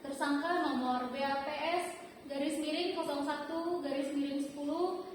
tersangka nomor BAPS garis miring 01 garis miring 10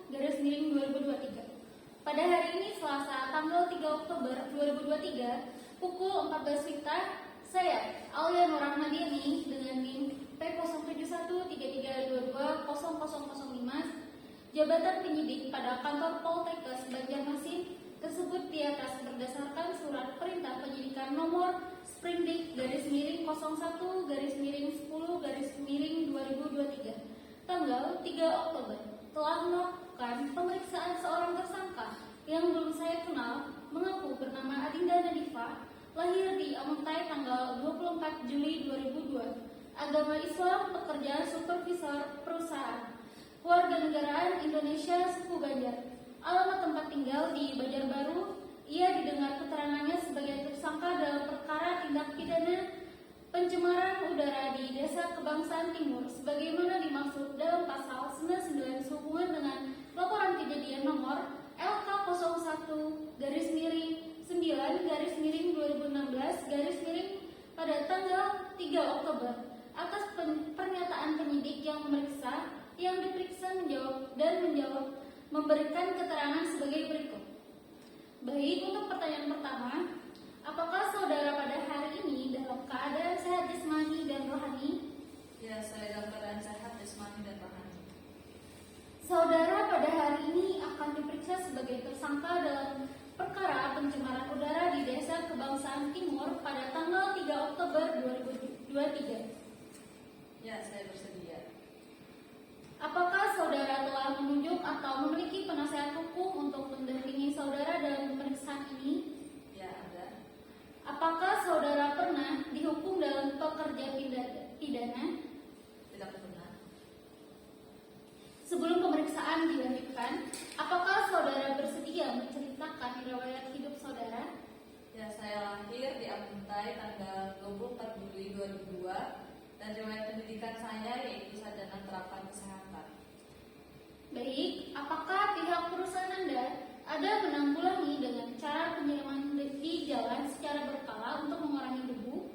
garis miring 2023. Pada hari ini Selasa tanggal 3 Oktober 2023 pukul 14 WITA, saya Aulia Nur Rahmadiani dengan NIM P071332200005 jabatan penyidik pada kantor Poltekkes Banjarmasin tersebut di atas berdasarkan surat perintah penyidikan nomor Sprindik garis miring 01 garis miring 10 garis miring 2023 tanggal 3 Oktober telah melakukan pemeriksaan seorang tersangka yang belum saya kenal mengaku bernama Adinda Nadifa, lahir di Amuntai tanggal 24 Juli 2002, agama Islam, pekerjaan supervisor perusahaan, kewarganegaraan Indonesia suku Banjar, alamat tempat tinggal di Banjarbaru. Ia didengar keterangannya sebagai tersangka dalam perkara tindak pidana pencemaran udara di Desa Kebangsaan Timur sebagaimana dimaksud dalam pasal 99 sehubungan dengan laporan kejadian nomor LK01 garis miring 9 garis miring 2016 garis miring pada tanggal 3 Oktober atas pernyataan penyidik yang diperiksa menjawab memberikan keterangan sebagai berikut. Baik, untuk pertanyaan pertama, apakah saudara pada hari ini dalam keadaan sehat jasmani dan rohani? Ya, saya dalam keadaan sehat jasmani dan rohani. Saudara pada hari ini akan diperiksa sebagai tersangka dalam perkara pencemaran udara di Desa Kebangsaan Timur pada tanggal 3 Oktober 2023. Ya, saya bersedia. Apakah saudara telah menunjuk atau memiliki penasehat hukum untuk mendampingi saudara dalam pemeriksaan ini? Ya, ada. Apakah saudara pernah dihukum dalam pekerja pidana? Tidak pernah. Sebelum pemeriksaan dilanjutkan, apakah saudara bersedia menceritakan riwayat hidup saudara? Ya, saya lahir di Amuntai tanggal 24 Juli 2002 dan riwayat pendidikan saya yaitu sarjana terapan kesehatan. Baik, apakah pihak perusahaan Anda ada menanggulangi dengan cara penyiraman di jalan secara berkala untuk mengurangi debu?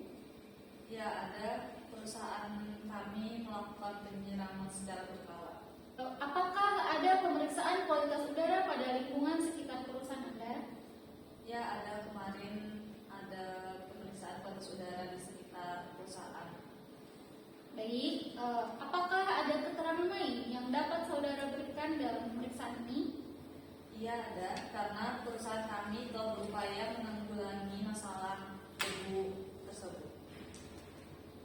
Ya, ada. Perusahaan kami melakukan penyiraman secara berkala. Apakah ada pemeriksaan kualitas udara pada lingkungan sekitar perusahaan Anda? Ya, ada. Kemarin ada pemeriksaan kualitas udara di sekitar perusahaan. Baik, apakah ada keterangan lain yang dapat saudara berikan dalam pemeriksaan ini? Iya, ada. Karena perusahaan kami telah berupaya menanggulangi masalah debu tersebut.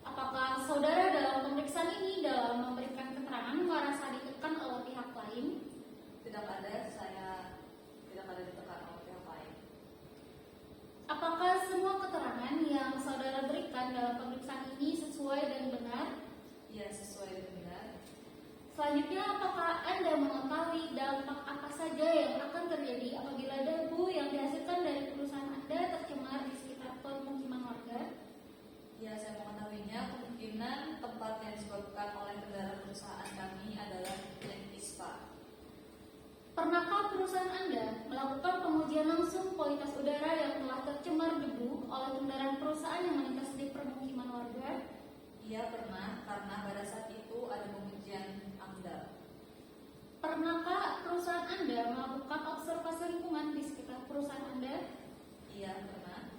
Apakah saudara dalam pemeriksaan ini dalam memberikan keterangan merasa ditekan oleh pihak lain? Tidak ada, saya tidak ada ditekan oleh pihak lain. Apakah semua keterangan yang saudara berikan dalam pemeriksaan ini sesuai dan benar? Iya, sesuai dan benar. Selanjutnya, apakah Anda mengetahui dampak apa saja yang akan terjadi apabila debu yang dihasilkan dari perusahaan Anda tercemar di sekitar pemukiman warga? Ya, saya mengetahuinya. Kemungkinan tempat yang disebabkan oleh kendaraan perusahaan kami adalah yang ISPA. Pernahkah perusahaan Anda melakukan pengujian langsung kualitas udara yang telah tercemar debu oleh kendaraan perusahaan yang melintas di permukiman warga? Iya, pernah, karena pada saat itu ada pengujian AMDAL. Pernahkah perusahaan Anda melakukan observasi lingkungan di sekitar perusahaan Anda? Iya, pernah.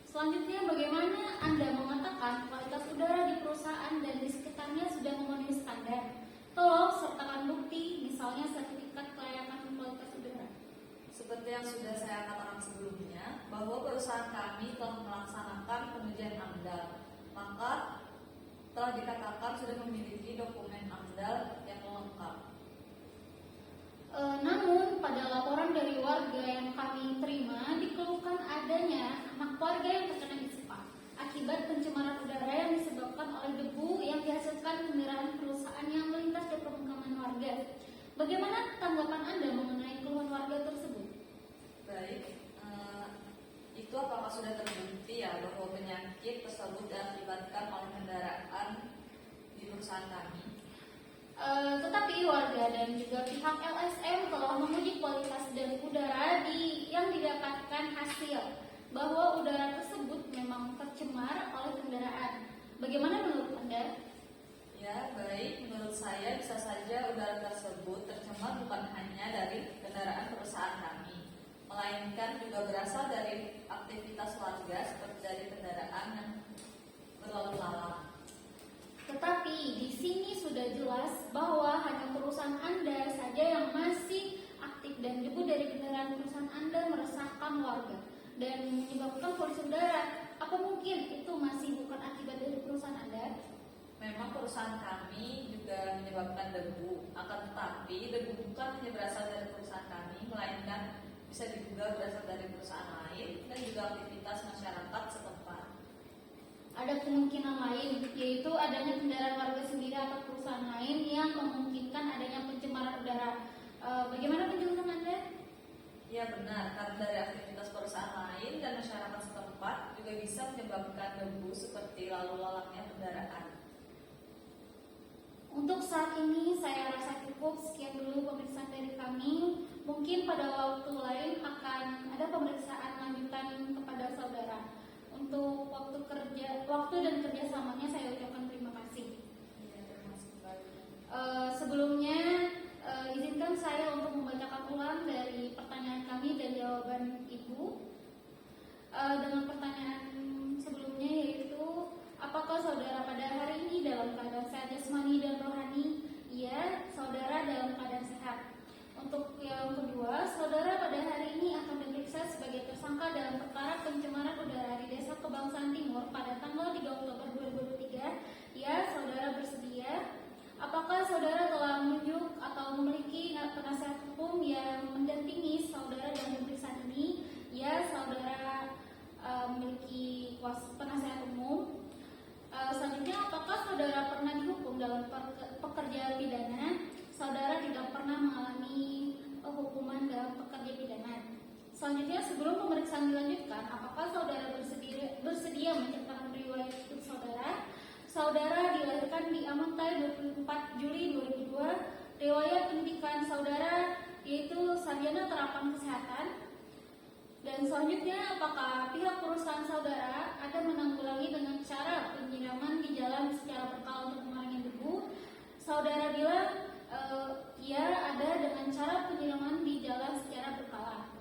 Selanjutnya, bagaimana Anda mengatakan kualitas udara di perusahaan dan di sekitarnya sudah memenuhi standar? Tolong sertakan bukti, misalnya sertifikat kelayakan kualitas udara. Seperti yang sudah saya katakan sebelumnya, bahwa perusahaan kami telah melaksanakan pengujian AMDAL, maka telah dikatakan sudah memiliki dokumen AMDAL yang lengkap. Namun, pada laporan dari warga yang kami terima, dikeluhkan adanya anak warga yang terkena ISPA akibat pencemaran udara yang disebabkan oleh debu yang dihasilkan kendaraan perusahaan yang melintas di permukiman warga. Bagaimana tanggapan Anda mengenai keluhan warga tersebut? Baik, itu apakah sudah terbukti ya bahwa penyakit tersebut diakibatkan oleh kendaraan di perusahaan kami? Tetapi warga dan juga pihak LSM telah menguji kualitas dan udara yang didapatkan hasil bahwa udara tersebut memang tercemar oleh kendaraan. Bagaimana menurut Anda? bukan hanya dari kendaraan perusahaan kami, melainkan juga berasal dari aktivitas warga seperti dari kendaraan yang berlalu lalang. Tetapi di sini sudah jelas bahwa hanya perusahaan Anda saja yang masih aktif dan debu dari kendaraan perusahaan Anda meresahkan warga dan menyebabkan polusi udara. Apa mungkin itu masih bukan akibat dari perusahaan Anda? Memang perusahaan kami juga menyebabkan debu, akan tetapi debu bukan hanya berasal dari perusahaan kami, melainkan bisa diduga berasal dari perusahaan lain dan juga aktivitas masyarakat setempat. Ada kemungkinan lain, yaitu adanya kendaraan warga sendiri atau perusahaan lain yang memungkinkan adanya pencemaran udara. Bagaimana penjelasan Anda? Ya benar, karena dari aktivitas perusahaan lain dan masyarakat setempat juga bisa menyebabkan debu seperti lalu lalangnya kendaraan. Untuk saat ini saya rasa cukup, sekian dulu pemeriksaan dari kami. Mungkin pada waktu lain akan ada pemeriksaan lanjutan kepada saudara. Untuk waktu dan kerjasamanya saya ucapkan terima kasih. Ya, terima kasih kembali. Sebelumnya izinkan saya untuk membacakan ulang dari pertanyaan kami dan jawaban Ibu. Dengan pertanyaan sebelumnya yaitu, apakah saudara pada hari ini dalam keadaan sehat jasmani dan rohani? Iya, saudara dalam keadaan sehat. Untuk yang kedua, saudara pada hari ini akan diperiksa sebagai tersangka dalam perkara pencemaran udara di Desa Kebangsaan Timur pada tanggal 3 Oktober 2023. Ya, saudara bersedia? Apakah saudara telah menunjuk atau memiliki penasihat hukum yang mendampingi saudara dalam pemeriksaan ini? Ya, saudara memiliki penasihat umum. Selanjutnya, apakah saudara pernah dihukum dalam pekerjaan pidana? Saudara tidak pernah mengalami hukuman dalam pekerja pidana. Selanjutnya, sebelum pemeriksaan dilanjutkan, apakah saudara bersedia menceritakan riwayat hidup saudara? Saudara dilahirkan di Amantai 24 Juli 2002. Riwayat pendidikan saudara yaitu sarjana terapan kesehatan. Dan selanjutnya, apakah pihak perusahaan saudara ada menanggulangi dengan cara penyiraman di jalan secara berkala untuk mengurangi debu? Saudara bilang ya, ada dengan cara penyiraman di jalan secara berkala.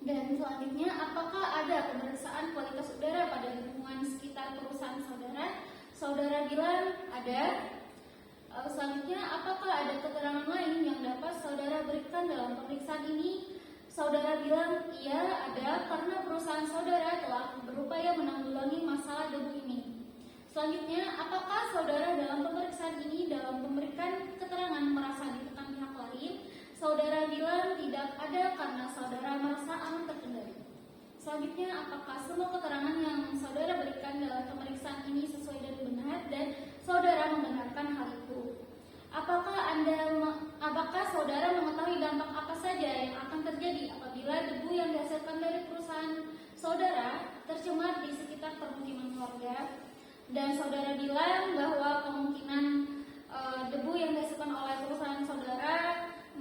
Dan selanjutnya, apakah ada pemeriksaan kualitas udara pada lingkungan sekitar perusahaan saudara? Saudara bilang ada. Selanjutnya, apakah ada keterangan lain yang dapat saudara berikan dalam pemeriksaan ini? Saudara bilang iya ada, karena perusahaan saudara telah berupaya menanggulangi masalah debu ini. Selanjutnya, apakah saudara dalam pemeriksaan ini dalam memberikan keterangan merasa ditekan pihak lain? Saudara bilang tidak ada karena saudara merasa aman terkendali. Selanjutnya, apakah semua keterangan yang saudara berikan dalam pemeriksaan ini sesuai dan benar dan saudara membenarkan hal itu? Apakah saudara mengetahui dampak apa saja yang akan terjadi apabila debu yang dihasilkan dari perusahaan saudara tercemar di sekitar permukiman warga? Dan saudara bilang bahwa kemungkinan debu yang dihasilkan oleh perusahaan saudara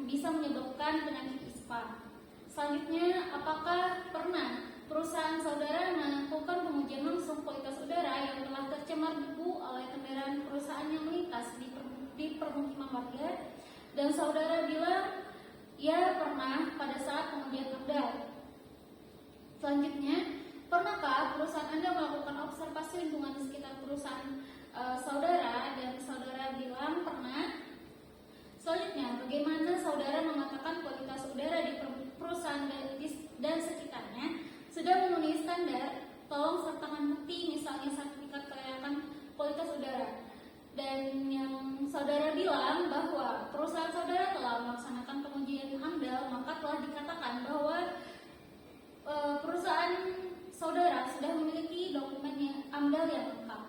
bisa menyebabkan penyakit ISPA. Selanjutnya, apakah pernah perusahaan saudara melakukan pengujian langsung kualitas udara yang telah tercemar debu oleh kendaraan perusahaan yang melintas di permukiman warga? Dan saudara bilang ya pernah pada saat pengujian Anda. Selanjutnya, pernahkah perusahaan Anda melakukan observasi lingkungan di sekitar perusahaan saudara? Dan saudara bilang pernah. Selanjutnya, bagaimana saudara mengatakan kualitas udara di perusahaan dan sekitarnya sudah memenuhi standar? Tolong sertakan bukti, misalnya sertifikat kelayakan kualitas udara. Dan yang saudara bilang bahwa perusahaan saudara telah melaksanakan pengujian AMDAL, maka telah dikatakan bahwa perusahaan saudara sudah memiliki dokumen AMDAL yang lengkap.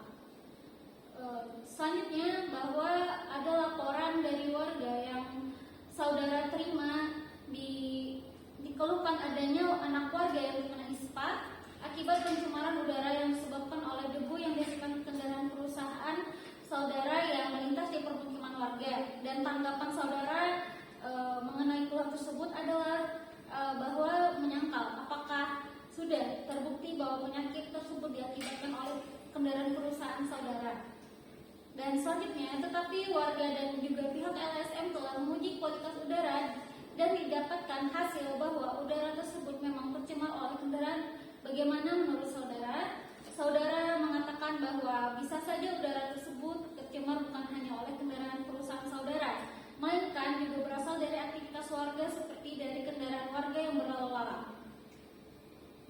Selanjutnya, bahwa ada laporan dari warga yang saudara terima dikeluhkan adanya anak warga yang terkena ISPA akibat pencemaran udara yang disebabkan oleh debu yang dihasilkan kendaraan perusahaan saudara yang melintas di permukiman warga. Dan tanggapan saudara mengenai keluhan tersebut adalah bahwa menyangkal apakah sudah terbukti bahwa penyakit tersebut diakibatkan oleh kendaraan perusahaan saudara. Dan selanjutnya, tetapi warga dan juga pihak LSM telah menguji kualitas udara dan didapatkan hasil bahwa udara tersebut memang tercemar oleh kendaraan. Bagaimana menurut saudara? Saudara mengatakan bahwa bisa saja udara tersebut tercemar bukan hanya oleh kendaraan perusahaan saudara, melainkan juga berasal dari aktivitas warga seperti dari kendaraan warga yang berlalu lalang.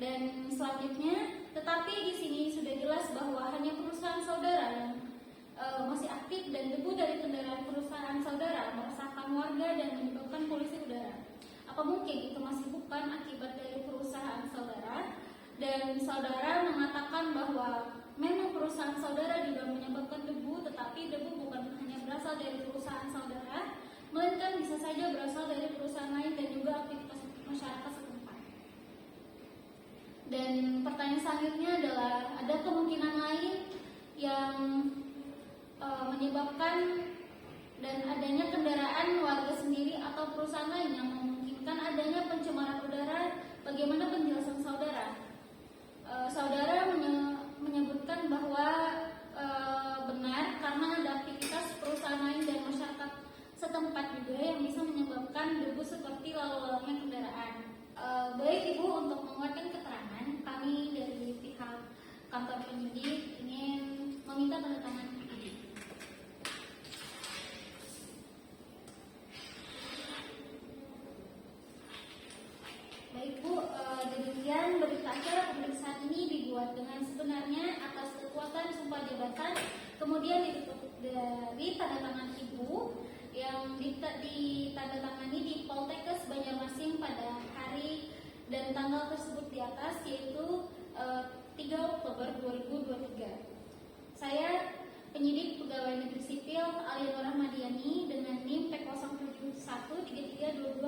Dan selanjutnya, tetapi di sini sudah jelas bahwa hanya perusahaan saudara yang masih aktif dan debu dari kendaraan perusahaan saudara meresahkan warga dan menyebabkan polusi udara. Apa mungkin itu masih bukan akibat dari perusahaan saudara? Dan saudara mengatakan bahwa memang perusahaan saudara juga menyebabkan debu, tetapi debu bukan hanya berasal dari perusahaan saudara, melainkan bisa saja berasal dari perusahaan lain dan juga aktivitas masyarakat setempat. Dan pertanyaan selanjutnya adalah, ada kemungkinan lain yang menyebabkan dan adanya kendaraan warga sendiri atau perusahaan lain yang memungkinkan adanya pencemaran udara? Bagaimana penjelasan saudara? Saudara menyebutkan bahwa benar karena ada aktivitas perusahaan lain dan masyarakat setempat juga yang bisa menyebabkan debu seperti lalu lalangnya kendaraan. Baik Ibu, untuk menguatkan keterangan, kami dari pihak kantor penyidik ingin meminta tanda tangan. Baik Bu, demikian berita acara pemeriksaan ini dibuat dengan sebenarnya atas kekuatan sumpah jabatan, kemudian ditutup dari tanda tangan Ibu yang ditandatangani di Poltekkes Banjarmasin pada hari dan tanggal tersebut di atas, yaitu 3 Oktober 2023. Saya penyidik pegawai negeri sipil Alianor Rahmadiani dengan NIM P07133200